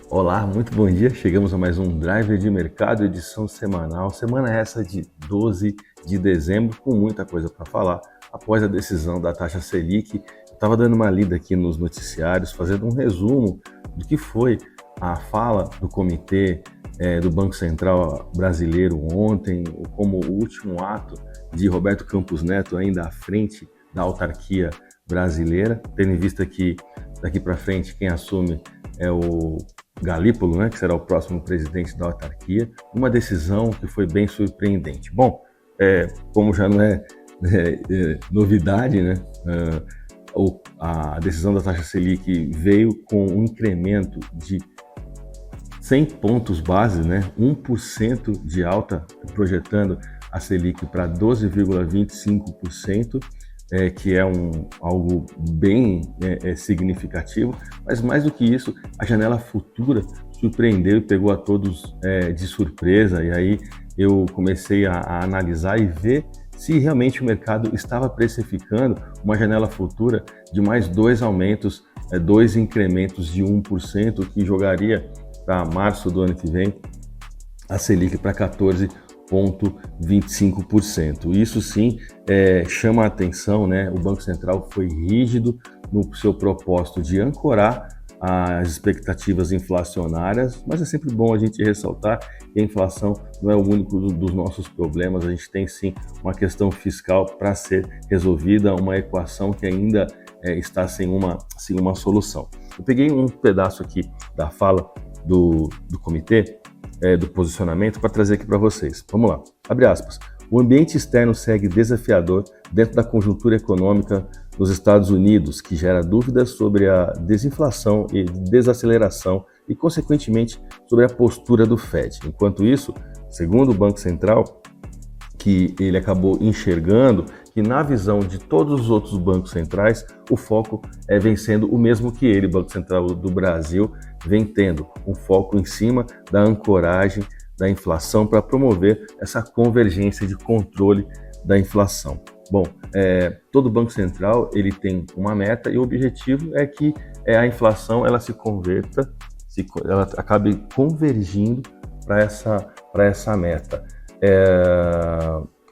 Olá, muito bom dia. Chegamos a mais um Driver de Mercado, edição semanal. Semana essa de 12 de dezembro, com muita coisa para falar. Após a decisão da taxa Selic, eu estava dando uma lida aqui nos noticiários, fazendo um resumo do que foi a fala do comitê do Banco Central brasileiro ontem, como o último ato de Roberto Campos Neto ainda à frente da autarquia brasileira, tendo em vista que daqui para frente quem assume é o Galípolo, né, que será o próximo presidente da autarquia, uma decisão que foi bem surpreendente. Bom, como já não é, novidade, né, a decisão da taxa Selic veio com um incremento de 100 pontos base, né, 1% de alta, projetando a Selic para 12,25%, que é algo bem significativo, mas mais do que isso, a janela futura surpreendeu e pegou a todos de surpresa, e aí eu comecei a analisar e ver se realmente o mercado estava precificando uma janela futura de mais dois aumentos, dois incrementos de 1%, que jogaria para março do ano que vem a Selic para 14,25%. Isso sim chama a atenção, né? O Banco Central foi rígido no seu propósito de ancorar as expectativas inflacionárias, mas é sempre bom a gente ressaltar que a inflação não é o único dos nossos problemas. A gente tem sim uma questão fiscal para ser resolvida, uma equação que ainda está sem uma solução. Eu peguei um pedaço aqui da fala do comitê, do posicionamento, para trazer aqui para vocês. Vamos lá, abre aspas. O ambiente externo segue desafiador dentro da conjuntura econômica nos Estados Unidos, que gera dúvidas sobre a desinflação e desaceleração e, consequentemente, sobre a postura do Fed. Enquanto isso, segundo o Banco Central, que ele acabou enxergando que, na visão de todos os outros bancos centrais, o foco vem sendo o mesmo que ele, o Banco Central do Brasil, vem tendo um foco em cima da ancoragem da inflação para promover essa convergência de controle da inflação. Bom, todo Banco Central ele tem uma meta e o objetivo é que a inflação ela se converta, ela acabe convergindo para essa meta.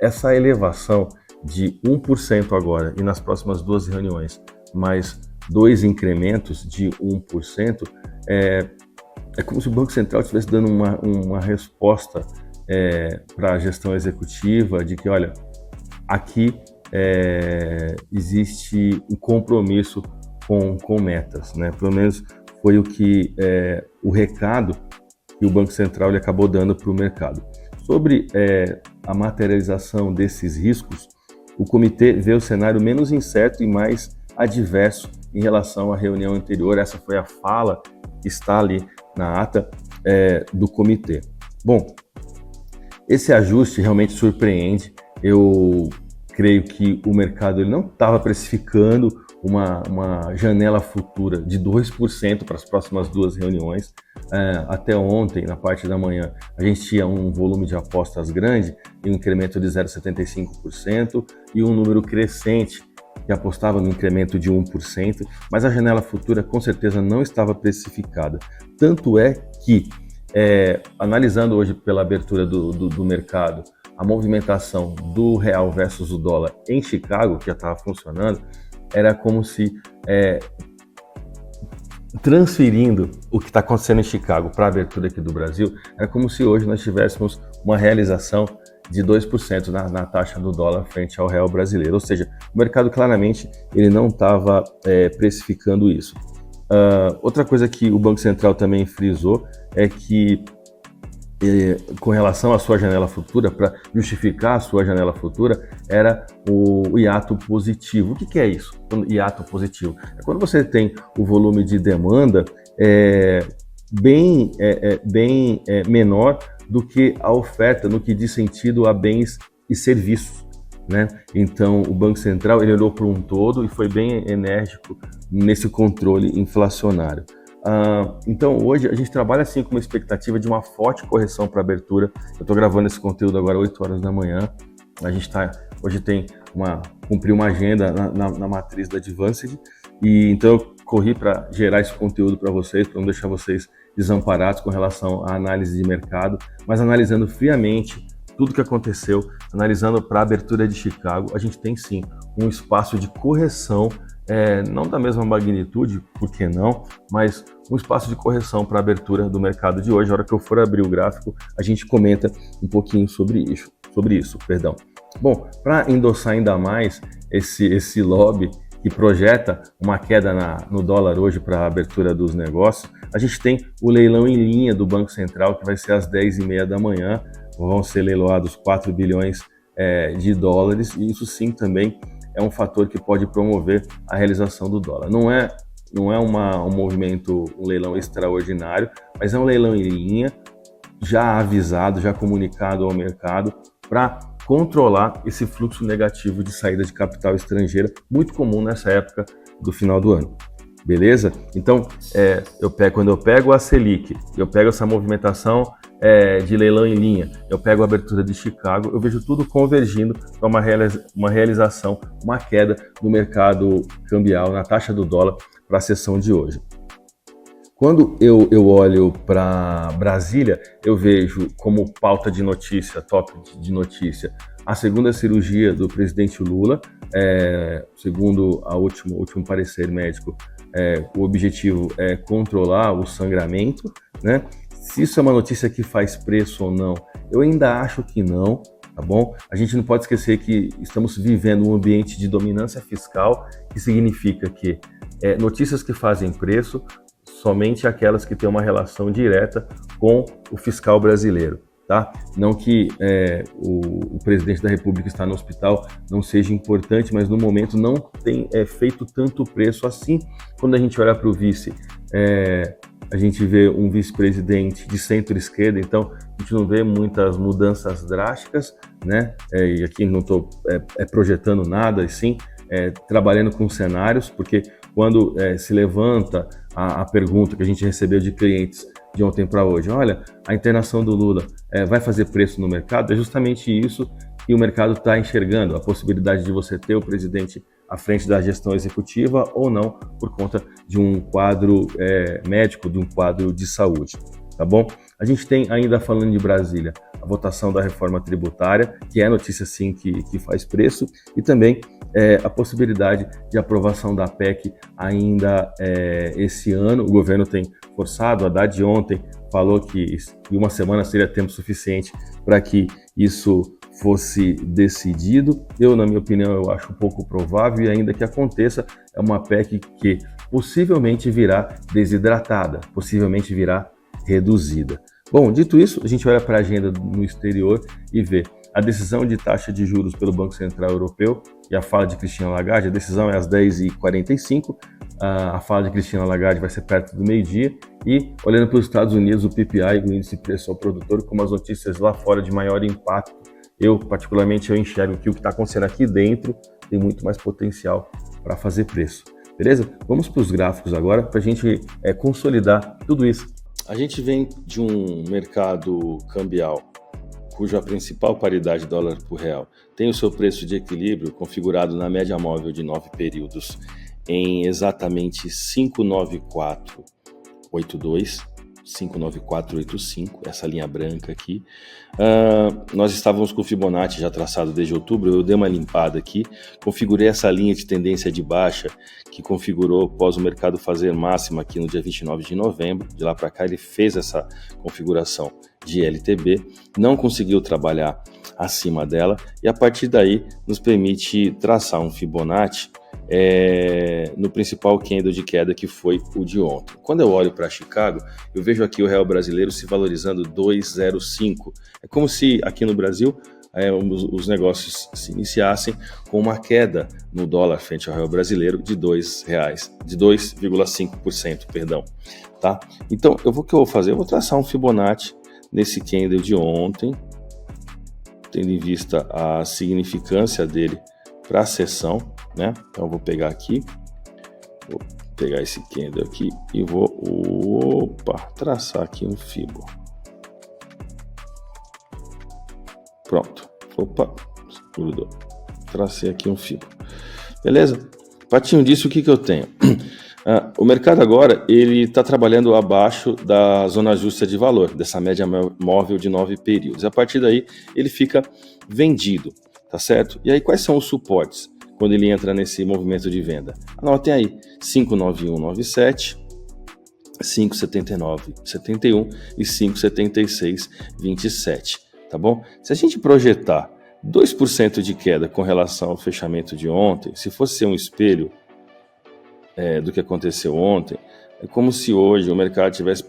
Essa elevação de 1% agora e nas próximas duas reuniões, mais dois incrementos de 1%, é como se o Banco Central estivesse dando uma resposta para a gestão executiva de que, olha, aqui existe um compromisso com metas, né? Pelo menos foi o recado que o Banco Central ele acabou dando para o mercado. Sobre a materialização desses riscos, o comitê vê o cenário menos incerto e mais adverso em relação à reunião anterior. Essa foi a fala que está ali na ata do comitê. Bom, esse ajuste realmente surpreende. Eu creio que o mercado ele não estava precificando uma janela futura de 2% para as próximas duas reuniões. Até ontem, na parte da manhã, a gente tinha um volume de apostas grande e um incremento de 0,75% e um número crescente que apostava no incremento de 1%, mas a janela futura com certeza não estava precificada. Tanto é que, analisando hoje pela abertura do mercado, a movimentação do real versus o dólar em Chicago, que já estava funcionando, era como se transferindo o que está acontecendo em Chicago para a abertura aqui do Brasil, era como se hoje nós tivéssemos uma realização de 2% na taxa do dólar frente ao real brasileiro. Ou seja, o mercado claramente ele não estava precificando isso. Outra coisa que o Banco Central também frisou é que, com relação à sua janela futura, para justificar a sua janela futura, era o hiato positivo. O que é isso? Hiato positivo é quando você tem o volume de demanda bem menor do que a oferta no que diz sentido a bens e serviços, né? Então, o Banco Central ele olhou para um todo e foi bem enérgico nesse controle inflacionário. Então, hoje a gente trabalha assim com uma expectativa de uma forte correção para a abertura. Eu estou gravando esse conteúdo agora 8 horas da manhã. A gente hoje cumpriu uma agenda na matriz da Advanced, e então eu corri para gerar esse conteúdo para vocês, para não deixar vocês desamparados com relação à análise de mercado, mas analisando friamente tudo que aconteceu, analisando para a abertura de Chicago, a gente tem sim um espaço de correção, não da mesma magnitude, por que não, mas um espaço de correção para a abertura do mercado de hoje. A hora que eu for abrir o gráfico, a gente comenta um pouquinho sobre isso. Bom, para endossar ainda mais esse lobby que projeta uma queda no dólar hoje para a abertura dos negócios, a gente tem o leilão em linha do Banco Central, que vai ser às 10h30 da manhã, vão ser leiloados 4 bilhões de dólares, e isso sim também é um fator que pode promover a realização do dólar. Não é um movimento, um leilão extraordinário, mas é um leilão em linha, já avisado, já comunicado ao mercado, para controlar esse fluxo negativo de saída de capital estrangeira, muito comum nessa época do final do ano. Beleza? Então, quando eu pego a Selic, eu pego essa movimentação de leilão em linha, eu pego a abertura de Chicago, eu vejo tudo convergindo para uma realização, uma queda no mercado cambial, na taxa do dólar para a sessão de hoje. Quando eu olho para Brasília, eu vejo como pauta de notícia, top de notícia, a segunda cirurgia do presidente Lula, segundo o último parecer médico, o objetivo é controlar o sangramento, né? Se isso é uma notícia que faz preço ou não, eu ainda acho que não, tá bom? A gente não pode esquecer que estamos vivendo um ambiente de dominância fiscal, que significa que notícias que fazem preço, somente aquelas que têm uma relação direta com o fiscal brasileiro, tá? Não que o presidente da República está no hospital não seja importante, mas no momento não tem feito tanto preço assim. Quando a gente olha para o vice, a gente vê um vice-presidente de centro-esquerda, então a gente não vê muitas mudanças drásticas, né? E aqui não estou projetando nada, e sim trabalhando com cenários, porque quando se levanta a pergunta que a gente recebeu de clientes de ontem para hoje, olha, a internação do Lula vai fazer preço no mercado, é justamente isso que o mercado está enxergando, a possibilidade de você ter o presidente à frente da gestão executiva ou não, por conta de um quadro médico, de um quadro de saúde, tá bom? A gente tem ainda, falando de Brasília, a votação da reforma tributária, que é notícia sim que faz preço, e também a possibilidade de aprovação da PEC ainda esse ano. O governo tem forçado, a Haddad ontem falou que uma semana seria tempo suficiente para que isso fosse decidido. Na minha opinião, eu acho um pouco provável, e ainda que aconteça, é uma PEC que possivelmente virá desidratada, possivelmente virá reduzida. Bom, dito isso, a gente olha para a agenda no exterior e vê a decisão de taxa de juros pelo Banco Central Europeu e a fala de Christine Lagarde. A decisão é às 10h45, a fala de Christine Lagarde vai ser perto do meio-dia, e olhando para os Estados Unidos, o PPI, o índice de preço ao produtor, como as notícias lá fora de maior impacto, particularmente, eu enxergo que o que está acontecendo aqui dentro tem muito mais potencial para fazer preço. Beleza? Vamos para os gráficos agora para a gente consolidar tudo isso. A gente vem de um mercado cambial cuja principal paridade dólar por real tem o seu preço de equilíbrio configurado na média móvel de 9 períodos em exatamente 59482, 59485, essa linha branca aqui. Nós estávamos com o Fibonacci já traçado desde outubro, eu dei uma limpada aqui, configurei essa linha de tendência de baixa que configurou após o mercado fazer máxima aqui no dia 29 de novembro. De lá para cá ele fez essa configuração de LTB, não conseguiu trabalhar acima dela, e a partir daí nos permite traçar um Fibonacci no principal candle de queda, que foi o de ontem. Quando eu olho para Chicago, eu vejo aqui o real brasileiro se valorizando 2,05. É como se aqui no Brasil os negócios se iniciassem com uma queda no dólar frente ao real brasileiro de R$2, de 2,5%, perdão. Tá? Então, o que eu vou fazer? Eu vou traçar um Fibonacci nesse candle de ontem, tendo em vista a significância dele para a sessão, né? Então eu vou pegar aqui, vou pegar esse candle aqui e vou traçar aqui um Fibo. Pronto, grudou. Tracei aqui um Fibo. Beleza? A partir disso, o que eu tenho? O mercado agora ele está trabalhando abaixo da zona justa de valor, dessa média móvel de 9 períodos. A partir daí ele fica vendido, tá certo? E aí quais são os suportes quando ele entra nesse movimento de venda? Anotem aí, 59197, 579,71 e 576,27, tá bom? Se a gente projetar 2% de queda com relação ao fechamento de ontem, se fosse ser um espelho do que aconteceu ontem, é como se hoje o mercado tivesse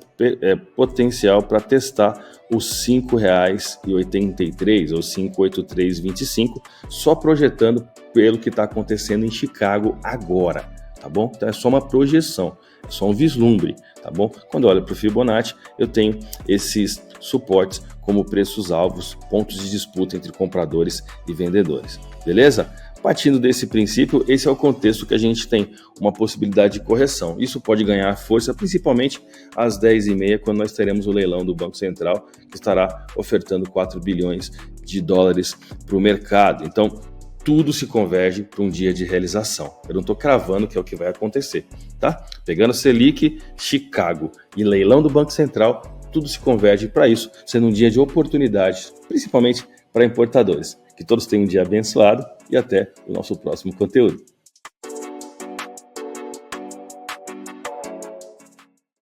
potencial para testar os R$ 5,83 ou 583,25, só projetando pelo que está acontecendo em Chicago agora, tá bom? Então é só uma projeção, é só um vislumbre, tá bom? Quando eu olho para o Fibonacci, eu tenho esses suportes como preços-alvos, pontos de disputa entre compradores e vendedores, beleza? Partindo desse princípio, esse é o contexto que a gente tem uma possibilidade de correção. Isso pode ganhar força principalmente às 10h30, quando nós teremos o leilão do Banco Central, que estará ofertando 4 bilhões de dólares para o mercado. Então, tudo se converge para um dia de realização. Eu não estou cravando que é o que vai acontecer, tá? Pegando Selic, Chicago e leilão do Banco Central, tudo se converge para isso, sendo um dia de oportunidades, principalmente para importadores. Que todos tenham um dia abençoado e até o nosso próximo conteúdo.